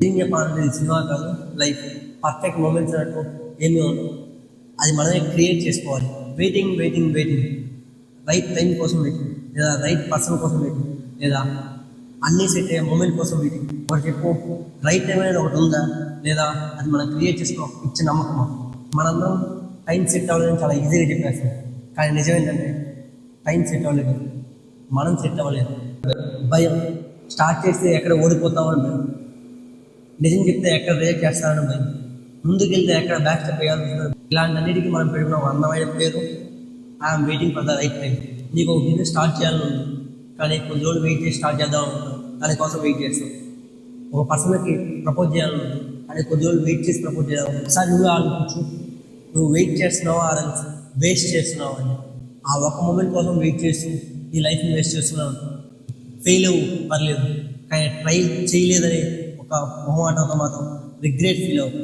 ఏం చెప్పాలంటే ఇది సినిమా కాదు, లైఫ్. పర్ఫెక్ట్ మూమెంట్స్ అన్నట్టు ఏమీ ఉండవు. అది మనమే క్రియేట్ చేసుకోవాలి. Waiting waiting waiting, right time కోసం వెయిటింగ్, లేదా రైట్ పర్సన్ కోసం వెయిటింగ్, లేదా అన్నీ సెట్ అయ్యే మూమెంట్ కోసం వెయిటింగ్. ఒకటి చెప్పు, రైట్ టైం అనేది ఒకటి ఉందా, లేదా అది మనం క్రియేట్ చేసుకో ఇచ్చే నమ్మకమా? మనందరం టైం సెట్ అవ్వలేదని చాలా ఈజీగా చెప్పేస్తాం, కానీ నిజం ఏంటంటే టైం సెట్ అవ్వలేదు, మనం సెట్ అవ్వలేదు. భయం, స్టార్ట్ చేస్తే ఎక్కడ ఓడిపోతామని భయం, నిజం చెప్తే ఎక్కడ రిజెక్ట్ చేస్తారని భయం, ముందుకెళ్తే ఎక్కడ బ్యాక్ స్టెప్ వేయాల్సి. ఇలాంటన్నిటికీ మనం పెట్టుకున్న ఒక అందమైన పేరు I'm waiting for the right time. నీకు ఒక బిజినెస్ స్టార్ట్ చేయాలని ఉంది, కానీ కొద్ది రోజులు వెయిట్ చేసి స్టార్ట్ చేద్దాం అనుకుంటాం, దానికోసం వెయిట్ చేస్తాం. ఒక పర్సన్కి ప్రపోజ్ చేయాలని ఉంది, కానీ కొద్ది రోజులు వెయిట్ చేసి ప్రపోజ్ చేయాలి. ఒకసారి నువ్వే ఆలోచించు, నువ్వు వెయిట్ చేస్తున్నావా అలా వేస్ట్ చేస్తున్నావు అని. ఆ ఒక్క మూమెంట్ కోసం వెయిట్ చేస్తూ నీ లైఫ్ని వేస్ట్ చేస్తున్నావు. ఫెయిల్ అవ్వు పర్లేదు, కానీ ట్రై చేయలేదని ఒక మొహమాటంతో మాత్రం రిగ్రెట్ ఫీల్ అవ్వు.